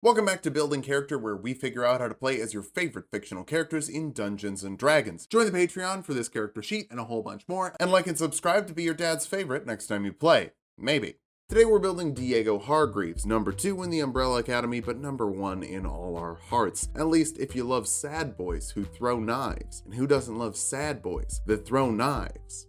Welcome back to Building Character, where we figure out how to play as your favorite fictional characters in Dungeons & Dragons. Join the Patreon for this character sheet and a whole bunch more, and like and subscribe to be your dad's favorite next time you play. Maybe. Today we're building Diego Hargreeves, number 2 in the Umbrella Academy, but number 1 in all our hearts. At least if you love sad boys who throw knives. And who doesn't love sad boys that throw knives?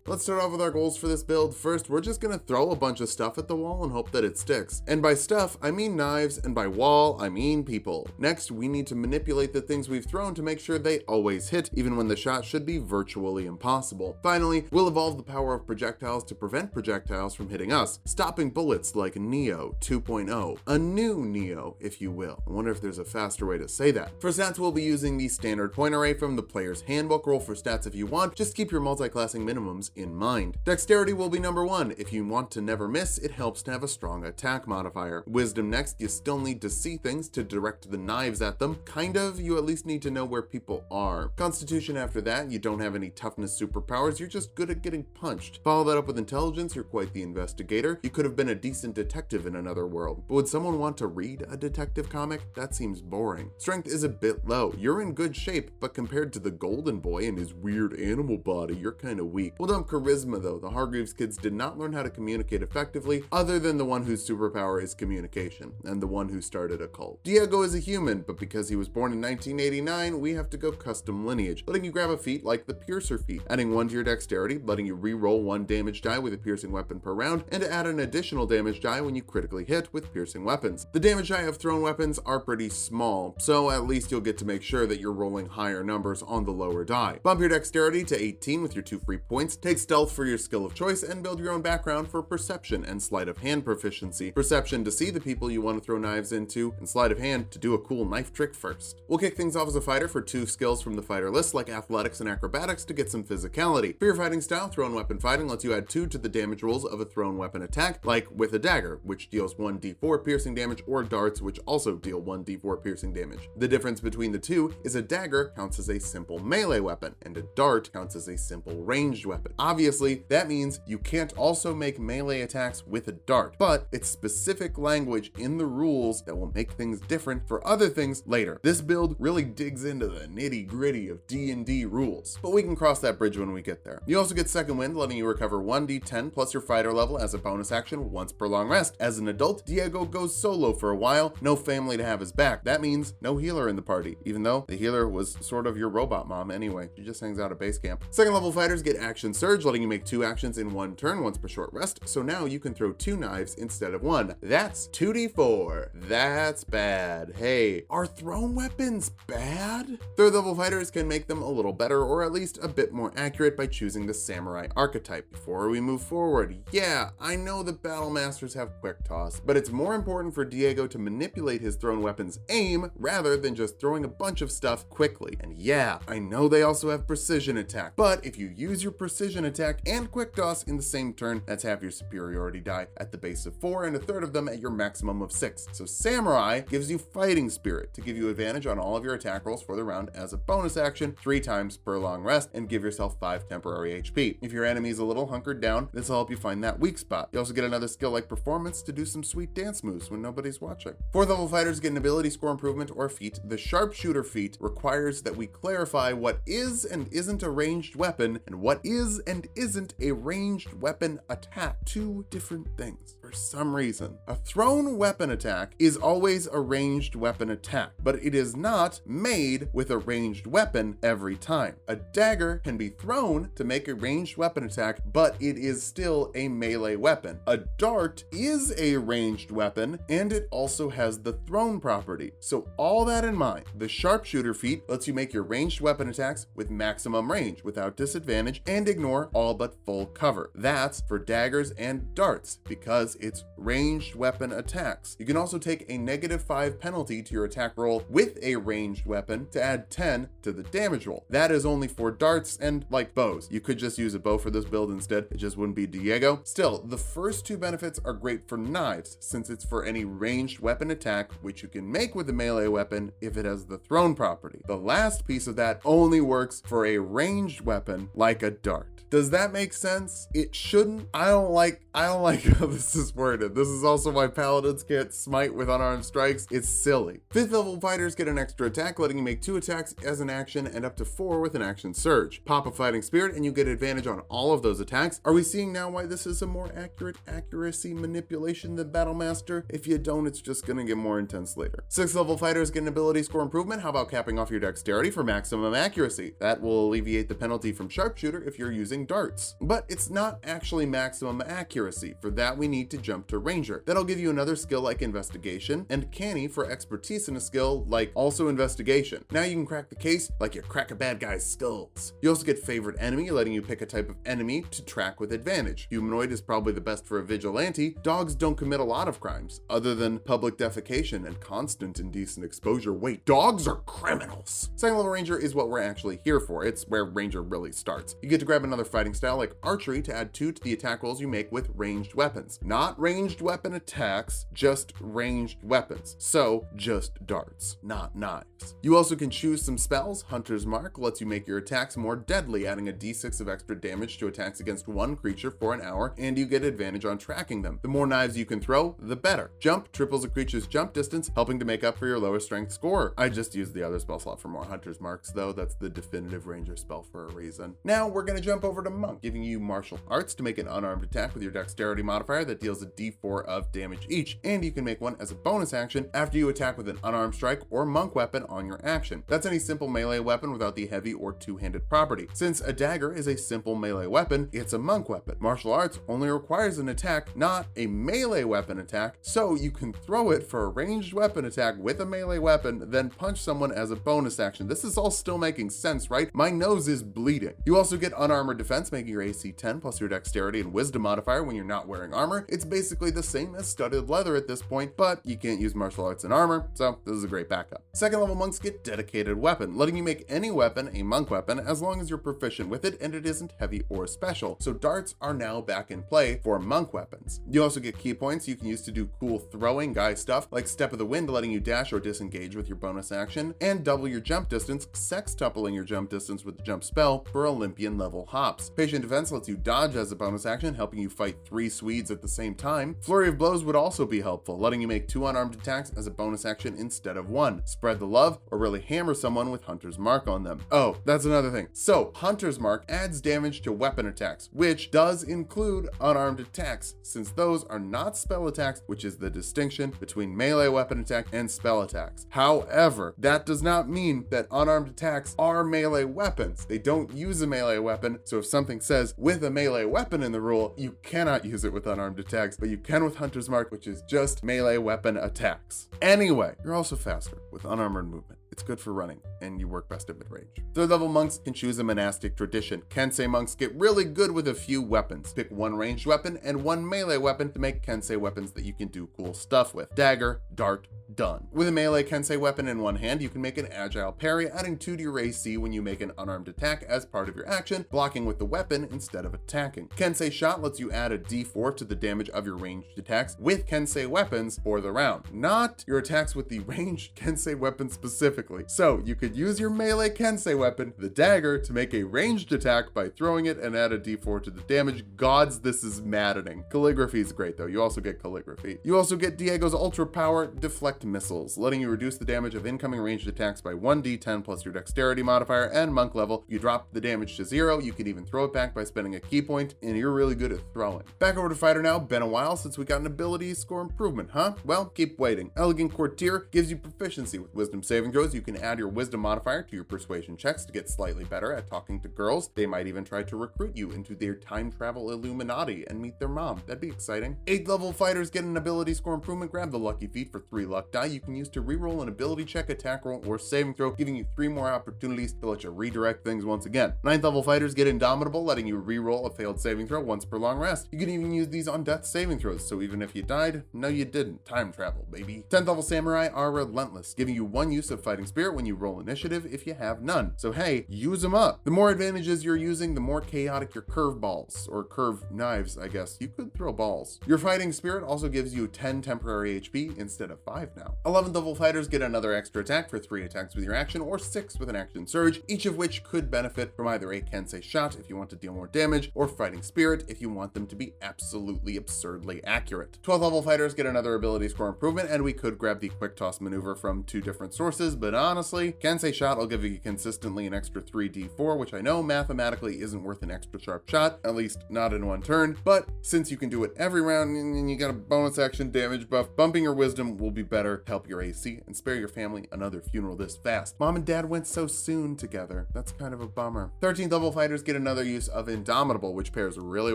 Let's start off with our goals for this build. First, we're just gonna throw a bunch of stuff at the wall and hope that it sticks. And by stuff, I mean knives, and by wall, I mean people. Next, we need to manipulate the things we've thrown to make sure they always hit, even when the shot should be virtually impossible. Finally, we'll evolve the power of projectiles to prevent projectiles from hitting us, stopping bullets like Neo 2.0. A new Neo, if you will. I wonder if there's a faster way to say that. For stats, we'll be using the standard point array from the player's handbook. Roll for stats if you want, just keep your multi-classing minimums in mind. Dexterity will be number 1. If you want to never miss, it helps to have a strong attack modifier. Wisdom next, you still need to see things to direct the knives at them. Kind of, you at least need to know where people are. Constitution after that, you don't have any toughness superpowers, you're just good at getting punched. Follow that up with intelligence, you're quite the investigator. You could have been a decent detective in another world. But would someone want to read a detective comic? That seems boring. Strength is a bit low. You're in good shape, but compared to the golden boy and his weird animal body, you're kind of weak. We'll dump charisma though. The Hargreeves kids did not learn how to communicate effectively, other than the one whose superpower is communication, and the one who started a cult. Diego is a human, but because he was born in 1989, we have to go custom lineage, letting you grab a feat like the Piercer feat, adding 1 to your dexterity, letting you re-roll 1 damage die with a piercing weapon per round, and to add an additional damage die when you critically hit with piercing weapons. The damage die of thrown weapons are pretty small, so at least you'll get to make sure that you're rolling higher numbers on the lower die. Bump your dexterity to 18 with your 2 free points, take stealth for your skill of choice, and build your own background for perception and sleight of hand proficiency. Perception to see the people you want to throw knives into, and sleight of hand to do a cool knife trick first. We'll kick things off as a fighter for 2 skills from the fighter list, like athletics and acrobatics, to get some physicality. For your fighting style, thrown weapon fighting lets you add 2 to the damage rolls of a thrown weapon attack, like with a dagger, which deals 1d4 piercing damage, or darts, which also deal 1d4 piercing damage. The difference between the two is a dagger counts as a simple melee weapon, and a dart counts as a simple ranged weapon. Obviously, that means you can't also make melee attacks with a dart, but it's specific language in the rules that will make things different for other things later. This build really digs into the nitty-gritty of D&D rules, but we can cross that bridge when we get there. You also get Second Wind, letting you recover 1d10 plus your fighter level as a bonus action once per long rest. As an adult, Diego goes solo for a while, no family to have his back. That means no healer in the party, even though the healer was sort of your robot mom anyway. She just hangs out at base camp. Second level fighters get Action Surge, letting you make 2 actions in 1 turn once per short rest, so now you can throw 2 knives instead of 1. That's 2d4. That's bad. Hey, are thrown weapons bad? Third level fighters can make them a little better, or at least a bit more accurate, by choosing the samurai archetype. Before we move forward, yeah, I know the battle masters have quick toss, but it's more important for Diego to manipulate his thrown weapons aim rather than just throwing a bunch of stuff quickly. And yeah, I know they also have precision attack, but if you use your precision attack and quick toss in the same turn, that's half your superiority die at the base of 4 and a third of them at your maximum of 6. So Samurai gives you Fighting Spirit to give you advantage on all of your attack rolls for the round as a bonus action 3 times per long rest, and give yourself 5 temporary HP. If your enemy's a little hunkered down, this will help you find that weak spot. You also get another skill like Performance to do some sweet dance moves when nobody's watching. 4th level fighters get an ability score improvement or feat. The Sharpshooter feat requires that we clarify what is and isn't a ranged weapon, and what is and isn't a ranged weapon attack. 2 different things. For some reason, a thrown weapon attack is always a ranged weapon attack, but it is not made with a ranged weapon every time. A dagger can be thrown to make a ranged weapon attack, but it is still a melee weapon. A dart is a ranged weapon, and it also has the thrown property. So all that in mind, the Sharpshooter feat lets you make your ranged weapon attacks with maximum range without disadvantage and ignore all but full cover. That's for daggers and darts, because its ranged weapon attacks. You can also take a -5 penalty to your attack roll with a ranged weapon to add 10 to the damage roll. That is only for darts and like bows. You could just use a bow for this build instead. It just wouldn't be Diego. Still, the first two benefits are great for knives since it's for any ranged weapon attack, which you can make with a melee weapon if it has the thrown property. The last piece of that only works for a ranged weapon like a dart. Does that make sense? It shouldn't. I don't like how this is worded. This is also why paladins can't smite with unarmed strikes. It's silly. 5th level fighters get an extra attack, letting you make 2 attacks as an action and up to 4 with an action surge. Pop a fighting spirit and you get advantage on all of those attacks. Are we seeing now why this is a more accurate accuracy manipulation than Battlemaster? If you don't, it's just gonna get more intense later. 6th level fighters get an ability score improvement. How about capping off your dexterity for maximum accuracy? That will alleviate the penalty from sharpshooter if you're using darts. But it's not actually maximum accuracy. For that, we need to jump to ranger. That'll give you another skill like investigation, and canny for expertise in a skill like also investigation. Now you can crack the case like you crack a bad guy's skulls. You also get favorite enemy, letting you pick a type of enemy to track with advantage. Humanoid is probably the best for a vigilante. Dogs don't commit a lot of crimes, other than public defecation and constant indecent exposure. Wait, dogs are criminals. 2nd level ranger is what we're actually here for. It's where ranger really starts. You get to grab another fighting style like archery to add 2 to the attack rolls you make with ranged weapons. Not ranged weapon attacks, just ranged weapons. So just darts, not knives. You also can choose some spells. Hunter's Mark lets you make your attacks more deadly, adding a d6 of extra damage to attacks against one creature for an hour, and you get advantage on tracking them. The more knives you can throw, the better. Jump triples a creature's jump distance, helping to make up for your lower strength score. I just used the other spell slot for more Hunter's Marks though. That's the definitive ranger spell for a reason. Now we're gonna jump over to Monk, giving you martial arts to make an unarmed attack with your dexterity modifier that deals a d4 of damage each, and you can make one as a bonus action after you attack with an unarmed strike or monk weapon on your action. That's any simple melee weapon without the heavy or two-handed property. Since a dagger is a simple melee weapon, it's a monk weapon. Martial arts only requires an attack, not a melee weapon attack, so you can throw it for a ranged weapon attack with a melee weapon, then punch someone as a bonus action. This is all still making sense, right? My nose is bleeding. You also get unarmored defense, making your AC 10 plus your dexterity and wisdom modifier when you're not wearing armor. It's basically the same as studded leather at this point, but you can't use martial arts in armor, so this is a great backup. 2nd level monks get dedicated weapon, letting you make any weapon a monk weapon as long as you're proficient with it and it isn't heavy or special. So darts are now back in play for monk weapons. You also get key points you can use to do cool throwing guy stuff like Step of the Wind, letting you dash or disengage with your bonus action, and double your jump distance, sextupling your jump distance with the jump spell for Olympian level hops. Patient defense lets you dodge as a bonus action, helping you fight 3 Swedes at the same time. Flurry of blows would also be helpful, letting you make 2 unarmed attacks as a bonus action instead of 1. Spread the love, or really hammer someone with Hunter's Mark on them. Oh, that's another thing. So Hunter's Mark adds damage to weapon attacks, which does include unarmed attacks, since those are not spell attacks, which is the distinction between melee weapon attack and spell attacks. However, that does not mean that unarmed attacks are melee weapons. They don't use a melee weapon, so if something says with a melee weapon in the rule, you cannot use it with unarmed attacks, but you can with Hunter's Mark, which is just melee weapon attacks. Anyway, you're also faster with unarmored movement. It's good for running, and you work best at mid-range. 3rd level monks can choose a monastic tradition. Kensei monks get really good with a few weapons. Pick 1 ranged weapon and 1 melee weapon to make Kensei weapons that you can do cool stuff with. Dagger, dart, done. With a melee Kensei weapon in one hand, you can make an agile parry, adding 2 to your AC when you make an unarmed attack as part of your action, blocking with the weapon instead of attacking. Kensei shot lets you add a d4 to the damage of your ranged attacks with Kensei weapons for the round, not your attacks with the ranged Kensei weapon specifically. So you could use your melee Kensei weapon, the dagger, to make a ranged attack by throwing it and add a d4 to the damage. Gods, this is maddening. Calligraphy is great though. You also get calligraphy. You also get Diego's ultra power, deflect missiles, letting you reduce the damage of incoming ranged attacks by 1d10 plus your dexterity modifier, and monk level, you drop the damage to 0. You can even throw it back by spending a key point, and you're really good at throwing. Back over to fighter now. Been a while since we got an ability score improvement, huh? Well, keep waiting. Elegant Courtier gives you proficiency with wisdom saving throws you can add your wisdom modifier to your persuasion checks to get slightly better at talking to girls. They might even try to recruit you into their time travel Illuminati and meet their mom. That'd be exciting. 8th level fighters get an ability score improvement. Grab the lucky feat for 3 luck die you can use to reroll an ability check, attack roll, or saving throw, giving you 3 more opportunities to let you redirect things once again. 9th level fighters get indomitable, letting you reroll a failed saving throw once per long rest. You can even use these on death saving throws, so even if you died, no you didn't. Time travel, baby. 10th level samurai are relentless, giving you 1 use of fighting spirit when you roll initiative if you have none. So hey, use them up. The more advantages you're using, the more chaotic your curve balls, or curve knives, I guess. You could throw balls. Your fighting spirit also gives you 10 temporary HP instead of 5 now. 11th level fighters get another extra attack for 3 attacks with your action, or 6 with an action surge, each of which could benefit from either a Kensei shot if you want to deal more damage, or fighting spirit if you want them to be absolutely absurdly accurate. 12th level fighters get another ability score improvement, and we could grab the quick toss maneuver from 2 different sources, but honestly, Kensei shot will give you consistently an extra 3d4, which I know mathematically isn't worth an extra sharp shot, at least not in 1 turn, but since you can do it every round and you got a bonus action damage buff, bumping your wisdom will be better to help your AC and spare your family another funeral this fast. Mom and dad went so soon together. That's kind of a bummer. 13th level fighters get another use of Indomitable, which pairs really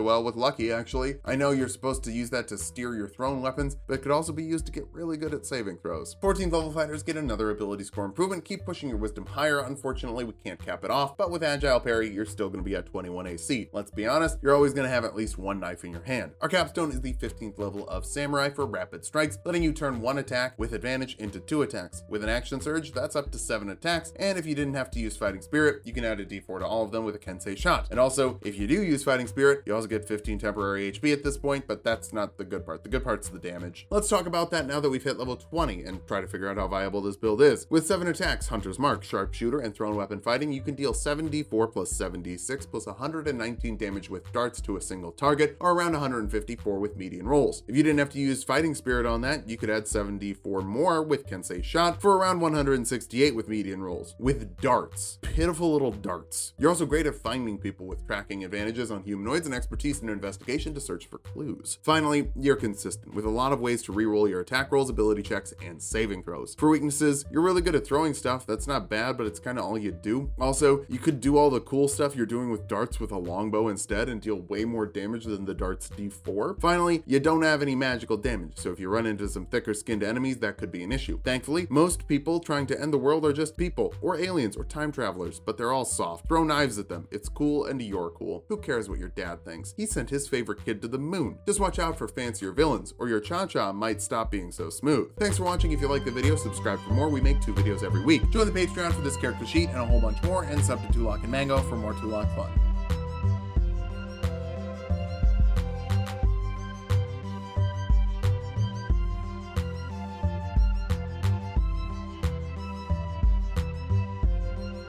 well with Lucky, actually. I know you're supposed to use that to steer your thrown weapons, but it could also be used to get really good at saving throws. 14th level fighters get another ability score improvement. Keep pushing your wisdom higher. Unfortunately, we can't cap it off, but with Agile Parry, you're still going to be at 21 AC. Let's be honest, you're always going to have at least 1 knife in your hand. Our capstone is the 15th level of Samurai for rapid strikes, letting you turn 1 attack with advantage into 2 attacks. With an action surge, that's up to 7 attacks, and if you didn't have to use fighting spirit, you can add a d4 to all of them with a Kensei shot. And also, if you do use fighting spirit, you also get 15 temporary HP at this point, but that's not the good part. The good part's the damage. Let's talk about that now that we've hit level 20 and try to figure out how viable this build is. With 7 attacks, Hunter's Mark, Sharpshooter, and thrown weapon fighting, you can deal 7d4 plus 7d6 plus 119 damage with darts to a single target, or around 154 with median rolls. If you didn't have to use fighting spirit on that, you could add 7d4 more with Kensei shot for around 168 with median rolls. With darts. Pitiful little darts. You're also great at finding people with tracking advantages on humanoids and expertise in investigation to search for clues. Finally, you're consistent, with a lot of ways to reroll your attack rolls, ability checks, and saving throws. For weaknesses, you're really good at throwing stuff. That's not bad, but it's kind of all you do. Also, you could do all the cool stuff you're doing with darts with a longbow instead and deal way more damage than the darts d4. Finally, you don't have any magical damage, so if you run into some thicker skinned enemies, that could be an issue. Thankfully, most people trying to end the world are just people, or aliens, or time travelers, but they're all soft. Throw knives at them. It's cool and you're cool. Who cares what your dad thinks? He sent his favorite kid to the moon. Just watch out for fancier villains, or your cha-cha might stop being so smooth. Thanks for watching. If you like the video, subscribe for more. We make 2 videos every week. Join the Patreon for this character sheet and a whole bunch more, and sub to Tulok and Mango for more Tulok fun.